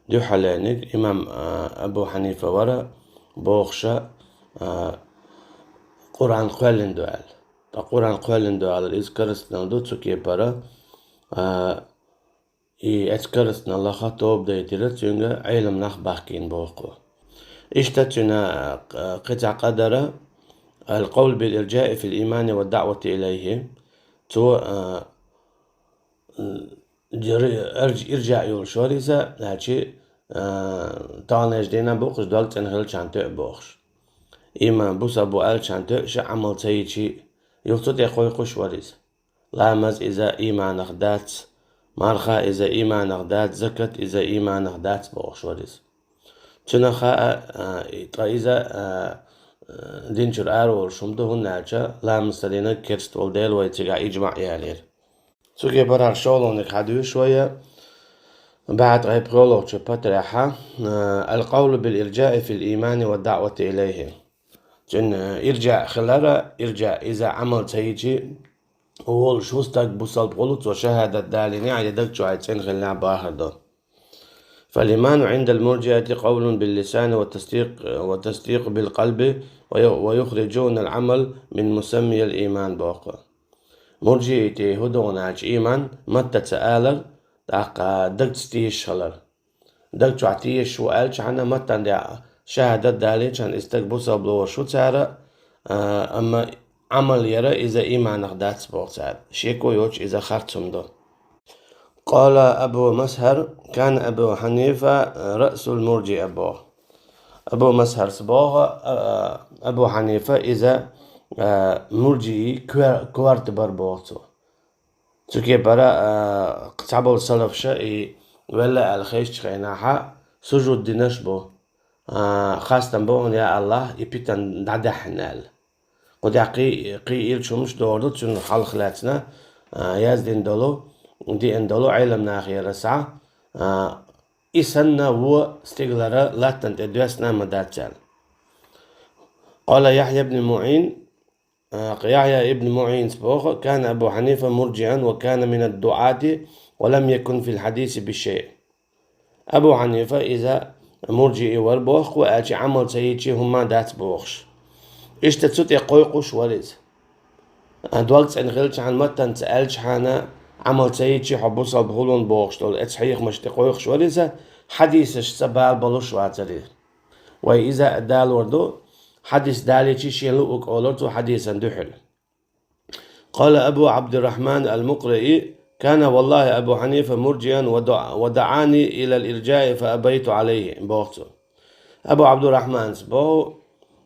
دو حلانك إمام أبو حنيفة ورا بوخشة قرآن قوالن دوال قرآن قوالن دوال إذكرسنا دو تسوكي برا إذكرسنا الله خطوب ديتيرت يونغا علم نخ باقين بوقو اشتتنا قطع قدر القول بالإرجاء في الإيمان والدعوة إليه تو ارجع يول شوريزا هاتشي تانيش دينا بوخش دولت انهل شانتو بوخش إيمان بوس أبو آل شانتو عمل تيجي يخطط يخوي قش وريز لامز إذا إيمان أخدات مارخا إذا إيمان أخدات زكت إذا إيمان أخدات بوخش وريز چنخا إذا دينشر آرول شمدو هنالشا لامز تدينا كرست والديل ويتقع إجماع يالير سوكي برار شولونك حدو شوية بعد غيب غلوش بطرحة القول بالإرجاء في الإيمان والدعوة إليه جن إرجاء خلالة إرجاء إذا عمل تيجي وول شوستك بوصل بغلط وشهادة داليني عيدك شو عيتين خلنا باهر دون فالإيمان عند المرجئة قول باللسان وتصديق بالقلب ويخرجون العمل من مسمي الإيمان باقى مرجئتي هدون عج إيمان متى تسألر داقا دقت ستيش خلر دقت عتيش وقالش عنا متى دي شهادة دالي شان استقبوصة بلو شو تسارة أما عمل يرى إذا إيمان أخدات بوغتار شيكو يوش إذا خرطم دو قال أبو مسهر كان أبو حنيفة رأس المرجئة بوغ أبو مسهر سبوغ أبو حنيفة إذا مرجئي كوارت بربوغتو تسوكي برا قتعبو السلف شائي ولا الخيش خيناها سجود ديناش بو خاصة بو يا الله يبيتن دعدحنال قد قي إلشمش دوردو تسون خلقلاتنا يازدين دولو دي اندولو علم ناخي رسعة إسنا و استقلارا لا تنتدوسنا مداتشال قال يحيى بن معين يحيى ابن معين سبوخ كان أبو حنيفة مرجعا وكان من الدعاة ولم يكن في الحديث بشيء أبو حنيفة إذا مرجئي وربوخ وآتي عمل سيتي هما دات بوخش إيش تتسوت يقويقوش ورز دوالت انغلش عن متن تسألش حانا عمل سيتي حبوصة بغلون بوخش دول اتحيق مش تقويقش ورزة حديثش سبال بلوش واترير وإذا دال وردو حديث دالي شيلو أولرتو حديثا دحل قال أبو عبد الرحمن المقرئي كان والله أبو حنيفة مرجيا ودعاني إلى الإرجاء فأبيت عليه بوقته أبو عبد الرحمن سبو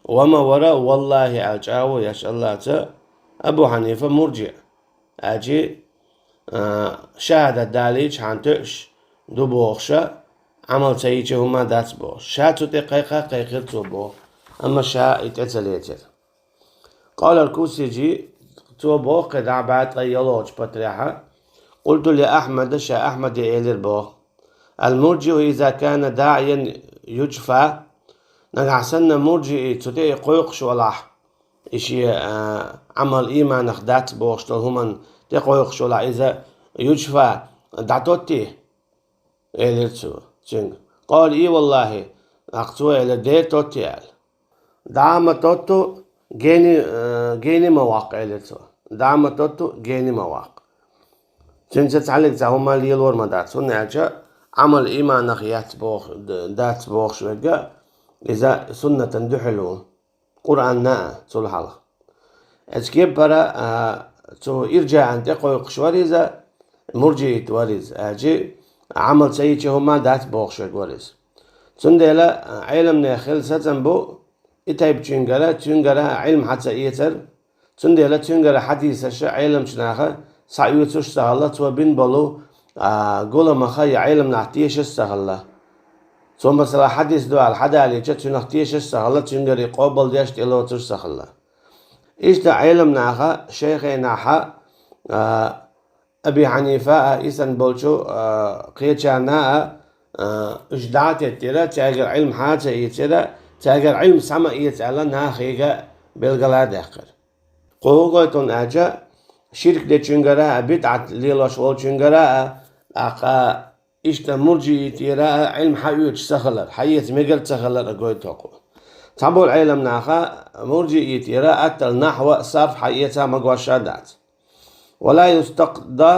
وما وراء والله أجاو يا الله أبو حنيفة مرجع أجي شهادة داليش حانتش دو بوخشة عمل سيتي هما دات بوخ شاتو دقيقة قيقرتو بوخ أما شاء يتعتليتر قال الكوسيجي تو بوخ قد عبات غيالوش بطريحة قلت لأحمد شاء أحمد إلير بوخ المرجئ إذا كان داعيا يجفى نقعسن مرجئ تدعي قيقش ولاح إشي عمل إيمان أخدات بوخ شتول همان تقيقش ولاح إذا يجفى دعتوتي إلير تو قال إي والله أقتوى إلى دير توتي دعم توتو جيني مواقع إليرتو دعم توتو جيني مواقع تنسى تعلق زهما ليلور مدات سنة عمل إيمان أخيات بوخ دات بوخ شوية إذا سنة دحلو قرآن نا تول حلق أتكيب برا تو إرجع عن تقويق شواريزا مرجيت واريز أجي عمل سيتي هما دات بوخ شوية واريز سندلا علم ناخل ستنبو إتايب تشنجرا علم حتى إيتر سندلا تشنجرا حديث علم شناخه سعيوتش سهلت وبين بلو قول ما خي علم نعتيش السهلة ثم مثلا حديث دو على حدا اللي جت نعتيش السهلة تشنجري قابل ديش إلو تش سهلة إيش ده علم ناخه شيخ ناحا أبي حنيفة إيسن بولشو قيتشانا إجدعت يتيرا تاجر علم حاجة يتيرا تاجر علم سما يتعلى ناخيجا بالقلا داخل قوقتون أجا شرك ده چنگرا بدعت ليلا شوال چنگرا أقا إشتا مرجي تيراء علم حيوش سخلر حيث مقل سخلر أقوي توقو تابو العلم ناخا مرجي تيراء أتل نحو صرف حيثها مقوى شهادات ولا يستقضى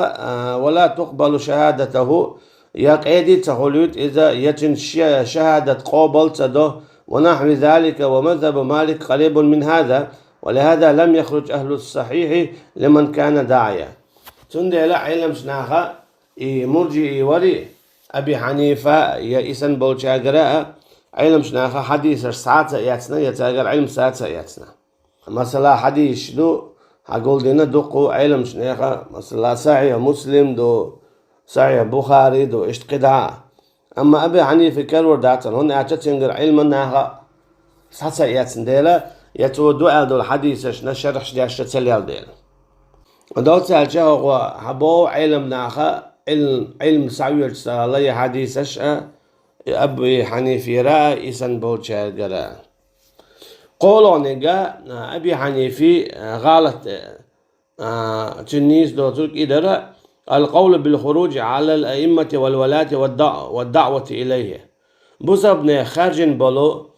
ولا تقبل شهادته يقيدي تخلوت إذا يتن شهادة قابل تدو ونحو ذلك ومذهب مالك قريب من هذا ولهذا لم يخرج أهل الصحيح لمن كان داعيا تندي لا علم شناخا مرجي وري أبي حنيفة يا إسن بولشا قراءة علم شناخا حديث ساعة ياتنا يتاقر علم ساعة ياتنا مثلا حديث دو هقول دينا دوقو علم شناخا مثلا صحيح مسلم دو صحيح بخاري دو اشتقداء أما أبي حنيفة كرور داتن هون أعتقد علم ناخا ساعة ياتنا ديلا يتو دو دو الحديث شنا شرح شديش تسليال ديلا ودوت سالجه هو حبو علم ناخا علم سعير الله حديث أشأ أبي حنيفة رأى إسن بولشا قراء قولوا نجا أبي حنيفة غلط تنيس دو ترك إدارة القول بالخروج على الأئمة والولاة والدعوة إليه بصبنا خارجين بلو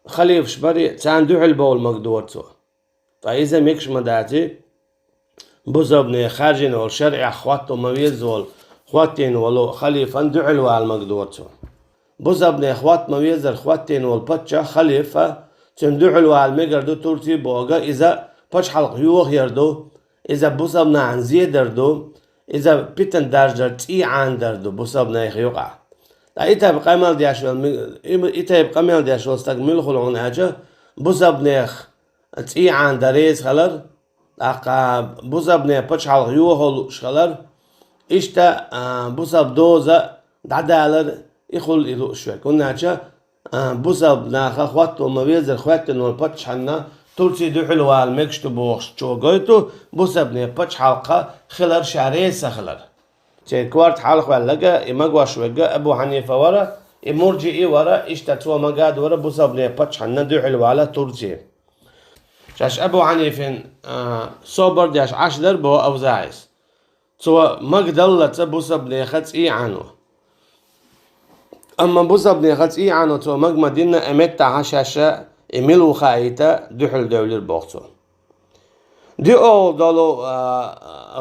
خليف شبري تاندوح البول مقدورته فإذا ميكش مداتي بصبنا خارجين والشرع أخواتو مويزول خواتين ولو خليفة دعلوا على المقدورته بصبنا أخوات مويزر خواتين والبتشا خليفة تندعلوا على المقدور تورتي بوغا إذا بتش حلق يوغ يردو إذا بصبنا عن زيدردو إذا بيتن درجة تي عن دردو بصبنا يخيوقع إيتا يبقى مال دياشو استقمل خلعون هاجة بصبنا تي عن دريز خلر أقا بصبنا بتش حلق يوغ شخلر إشتا بصب دوزة دعدالر يخل يلو شوي كنا هاجة بصبنا خواتو مويزر خواتن والبتش حنا ترسي دحلوا على المكشتو بوخش جوجوتو بصبنا بتش حلقة خلر شعري سخلر تي كوارت حلقة لقى إمقواش وقى أبو حنيفة ورا إمرجئي ورا إشتتوا مقاد ورا بصبنا بتش حنا دحلوا على ترسي شاش أبو حنيفة صبر داش 10 بو أوزاعيس سو مقدلة بصبنا خدس إي عنه أما بصبنا خدس إي عنه تو مقمدين أمتا عشاشة إميلو خايتا دحل دولي البوغتو دي أو دولو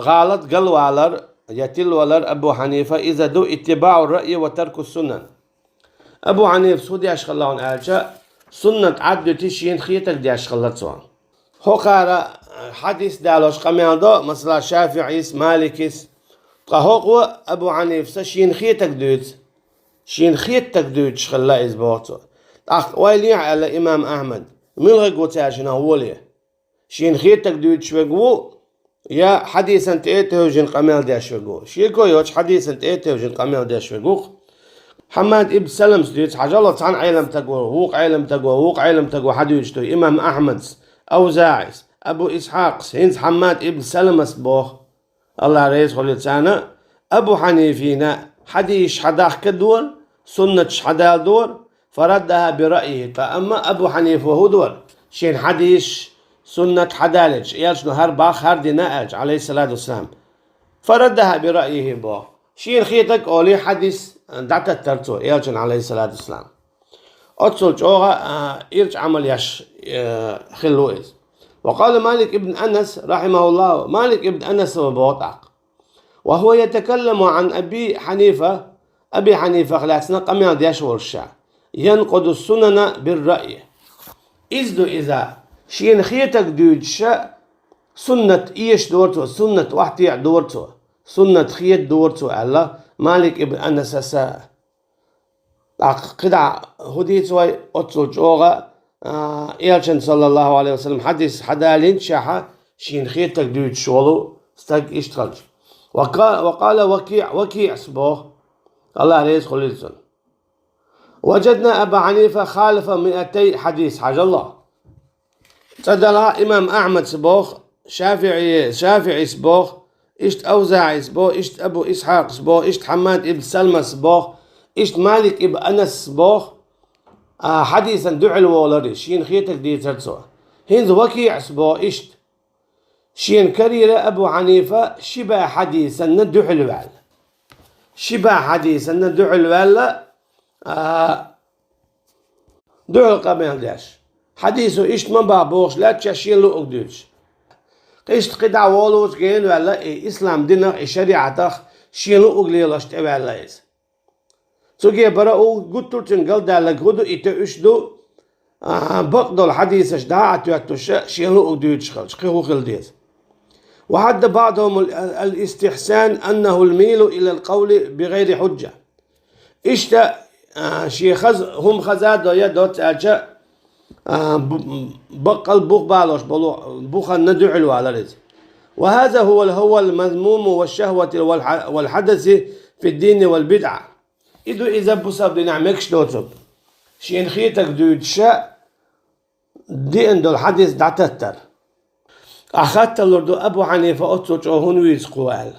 غالط قلوالر يتلوالر أبو حنيفة إذا دو اتباع الرأي وترك السنن أبو حنيفة سودي أشخلاون آلشا سنة عدو تشين خيتك دي أشخلتوان هو قارا حديث دالوش قميان دو مثلا شافعيس مالكيس قهوق أبو حنيفة شين خيتك دوت شين خيتك دوت شخلا إزبوتو ويلي على إمام أحمد ملغي قوتاشنا هولي شين خيتك دوت شوقو يا حديثا تأتيه جن قميل دي شوقو شيكو يوش حديثا تأتيه جن قميل دي شوقو حماد ابن سلم سديت حاجة عن علم تقوى ووق علم تقوى ووق علم تقوى حديث إمام أحمد أوزاعيس أبو إسحاق هنز حماد ابن سلم أسبوخ الله رئيس خليتانا أبو حنيفينا حديث حداخ كدور سنة حدا دور فردها برأيه فأما أبو حنيفة هو دور شين حديث سنة حدالج يالشنو هر باخ هر ديناج عليه الصلاة والسلام فردها برأيه بو شين خيتك أولي حديث دعت الترتو يالشن عليه الصلاة والسلام أتصل جوغا إرج عمل يش خلوئز وقال مالك ابن أنس رحمه الله مالك ابن أنس وبوطعق وهو يتكلم عن أبي حنيفة خلاسنا قميان ديشور الشعب ينقض السنن بالرأي إذا شين خيتك دوجشا سنة إيش دورتو سنة واحد دورتو سنة خيت دورتو الله مالك ابن أنس سا قدع هديت واي أتصل جوغا إيرشن صلى الله عليه وسلم حديث حدالين شاحة شين خيتك دوجشولو استق اشتغل وقال وكيع سبوه الله عليه خليلسون وجدنا أبا حنيفة خالف 200 حديث حاج الله تدلها إمام أحمد سبوخ شافعي سبوخ إشت أوزاعي سبوخ إشت أبو إسحاق سبوخ إشت حماد ابن سلمة سبوخ إشت مالك ابن أنس سبوخ حديثا دعل وولري شين خيتك دي ترسوه هند وكيع سبوخ إشت شين كريرة أبو حنيفة شبه حديثا ندعل بعد شبه حديث أن دعل ولا دعل قبل داش حديثه إيش ما بابوش لا تشيل له أقدوش قيشت قدع والوش جين ولا إسلام دينه الشريعة شيلو أقليلاش تبع إيز سوكي برا أو قطر تنقل دالك غدو إتأشدو بقدو الحديث اشداعت يكتوش شيلو أقدوش خلش قيهو خلديز وحد بعضهم الاستحسان أنه الميل إلى القول بغير حجة إشتا شيخز هم خزاد يدوت أجا بقل بوخ بالوش بوخ ندعو على رزق وهذا هو المذموم والشهوة والحدث في الدين والبدعة إذا بصب دي نعمكش دوتب شين خيتك دود شاء دي اندو الحدث دعتتر أخذت اللردو أبو حنيفة أتوش أهون ويز قوال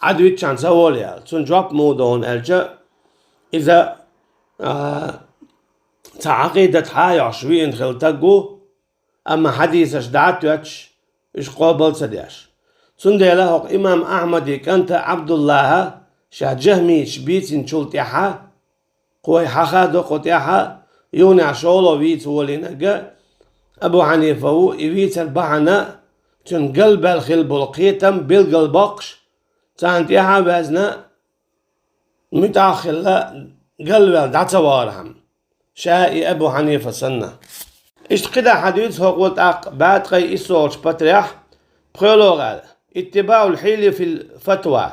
عدو يتشان سواليال سن جواب مودون ألجا إذا تعقيدت حايا شوين خلتقو أما حديثش دعتوش إش قابل سديش سن دي لهوق إمام أحمد كانت عبد الله شا جهمي شبيتين شلتيحا قوي حخادو قطيحا يوني عشولو ويت ولينجا أبو حنيفة يويت البحنا تن قلب الخلب القيتم بالقلبقش تانتيحا بازنا متاخلة قلب دعتوارهم شائي أبو حنيفة سنة اشتقدا حديث هو قلت بعد قي إسوش بطريح بخيلوغال اتباع الحيل في الفتوى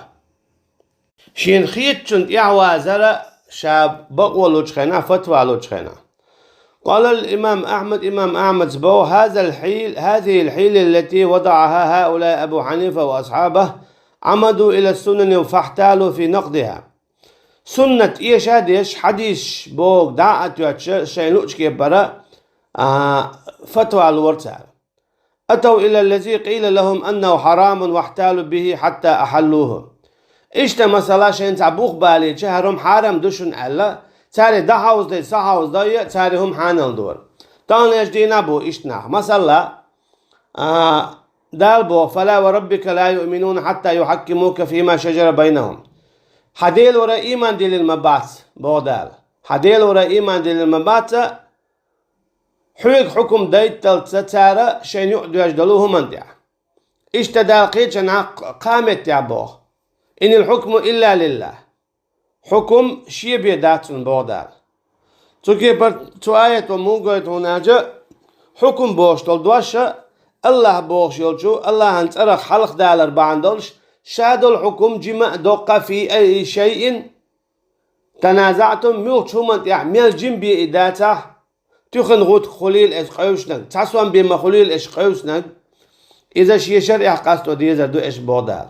شين خيت شنت يعوى زرع شاب بقوى لوجخنا فتوى لوجخنا قال الإمام أحمد سبو هذه الحيل التي وضعها هؤلاء أبو حنيفة وأصحابه عمدوا إلى السنن فاحتالوا في نقدها سنة إيش هاديش حديث بوك دعت شينوش كبرا فتوى الورتال أتوا إلى الذي قيل لهم أنه حرام واحتالوا به حتى أحلوه إشتا مثلا شين تعبوخ بالي شهرهم حرام دوشن ألا تاري دحاوز دي صحاوز دي تاري هم حانل دور تاني يجدينا بو إشتنا مثلا دال بو فلا وربك لا يؤمنون حتى يحكموك فيما شجر بينهم حديل ورا إيمان دي للمبعث بو دال حديل ورا إيمان دي للمبعث حكم دايت تلتسارة شين يقدوا يجدلوه من دي إشتا دال قيتشنا قامت يا بو إن الحكم إلا لله حكم شيء بيداتن بودار تكي بتوآية وموجود هناك حكم بوش تلدوشة الله بوش يلشو الله هنترخ حلق دالر باندولش شاد الحكم جمع دوقة في أي شيء تنازعتم ميوتشو من يعمل جنبي إداته تخن غوت خليل إش قيوشنك تحسون بما خليل إش قيوشنك إذا شيء شرع قاستو ديزا دو إش بودار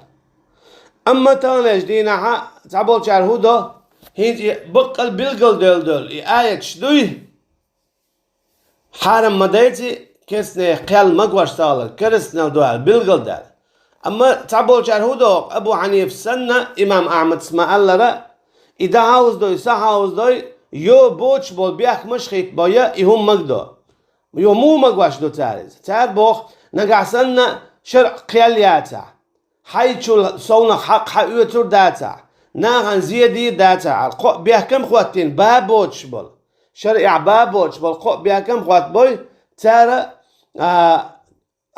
أما تانيش دينا تعبول شعر هودا هين بقل بلقل دول آية شدوي حرم مدايتي كسني قيال مقوش تالر كرسنا دوال بلقل دال أما تعبول شعر هودا أبو حنيف سنة إمام أحمد اسمع الله را إذا هاوز دوي صح هاوز دوي يو بوش بول بيخ مشخيت بايا إهم مقدو يو مو مقوش دو تاريز تار بوخ نقع سنة شرع قيالياتا حيث صونا حق حيوتر داتا ناغن زيدي داتا بيحكم خواتين بابوتش بول شرع بابوتش بول بيحكم خوات بوي تارا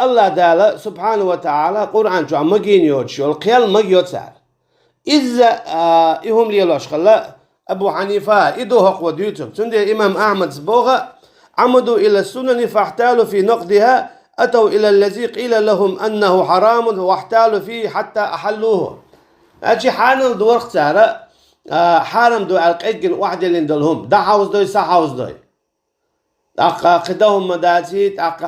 الله دالا سبحانه وتعالى قرآن جو مجين يوتش والقيال مجيو تار إذا إهم ليلوش خلا أبو حنيفة إدو حق وديوتك تندي إمام أحمد سبوغا عمدوا إلى السنن فاحتالوا في نقدها أتوا إلى الذي قيل لهم أنه حرام واحتالوا فيه حتى أحلوه أجي حانل دور اختارة حرام دو القيقن واحدة اللي ندلهم دا حوز دوي صح حوز دوي أقا قدهم مداتيت أقا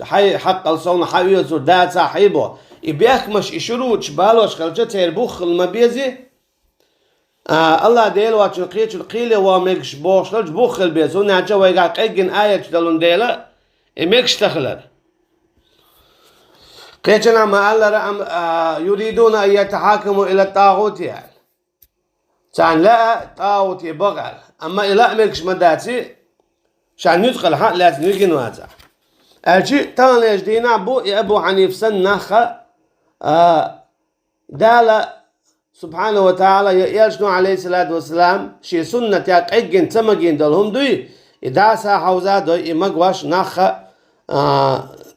حي حق الصون حيوزر دات صاحبه يبيخ مش يشروش بالوش خلجة تيربوخ المبيزي الله ديل واتشو قيلة وميكش بوش خلج بوخ البيزو ناجا ويقا قيقن آية دلون ديلا يميكش تخلر قيتنا ما الله يريدون أن يتحاكموا إلى الطاغوت يعني شان لا طاغوت يبغل أما إلى ميكش مداتي شان يدخل حق لازم يجي نوازع أجي تاني يجدينا أبو حنيف سنخة دالا سبحانه وتعالى يشنو عليه الصلاة والسلام شي سنة ياك اجن تمجين دلهم دوي إداسا حوزا دوي إمقواش ناخا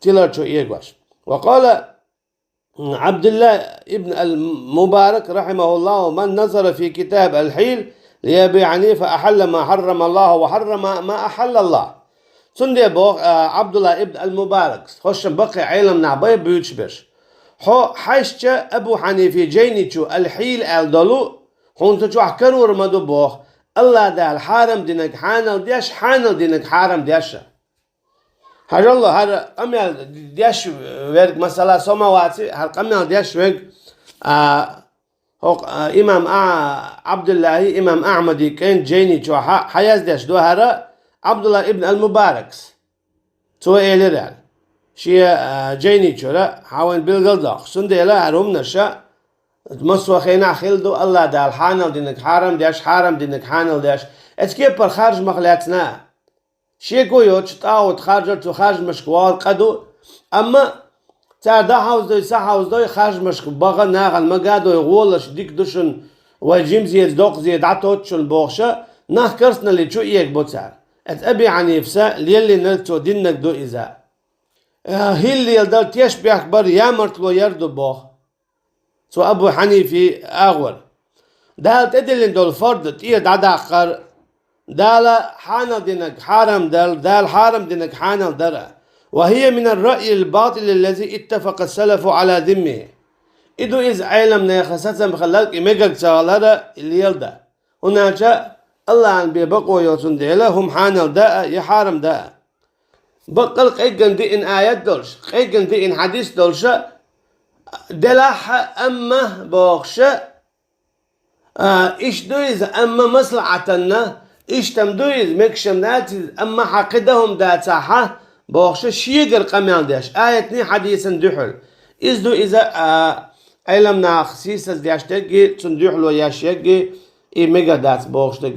تلرشو إيقواش. وقال عبد الله ابن المبارك رحمه الله: من نظر في كتاب الحيل لأبي حنيفة أحل ما حرم الله وحرم ما أحل الله. سندي بوخ عبد الله ابن المبارك خوش بقي علم نعبي بيوتش بش حو حيشة أبو حنيفة جينيشو الحيل الدلو هون تجوا حكروا رمضو بوخ الله ده الحرم دينك حانل ديش حانل دينك حرم ديشة هاج الله هذا قميل ديش ورق مسألة سماواتي هل قميل ديش ورق هو إمام عبد الله إمام أحمد كان جينيشو حياز ديش دو هذا عبد الله ابن المبارك تو إيليرال شيء جينيشو لا حاول بالقلدق سندي لا هروم نشأ مسوا خينا خلدو الله ده الحانل دينك حرم ديش حرم دينك حانل ديش اسكيب پر خارج مخلاتنا شيء كويو تاو تخرج تو خارج مشكوال قدو اما تا ده هاوس دو سا هاوس دو خارج مشك باغا ناغل مقادو يغولش ديك دوشن وجيم زيد دوق زيد عطوتشن بوخشة ناه كرسنا اللي شو ايك بوتسار ات ابي عنيفسا ليلي نلتو دينك دو إذا هي اللي يلدال تيش بيخبر يامرتلو يردو بوخ سو أبو حنيفي أغور دال تدلين دول فرد تيد عداقر دال حانل دينك حرم دال حرم دينك حانل درا وهي من الرأي الباطل الذي اتفق السلف على ذمه إدو إذ علمنا يخصصا بخلالك إميقك سوالارا اللي يلدا هناك الله عن بيبقوا يوتون ديلا هم حانل داء يحارم داء بقل قيقن دي إن آيات دولش قيقن دي إن حديث دولش دلاح أما بوخشة إيش دويز أما مصلحتنا إيش تم دويز مكشم ناتي أما حقدهم داتاحة بوخشة شيقر قميان ديش آياتني حديثا دحل إذ دو إذا علمنا خصيصة دياشتاقي تندحل وياشيقي إيه ميقا دات بوخشة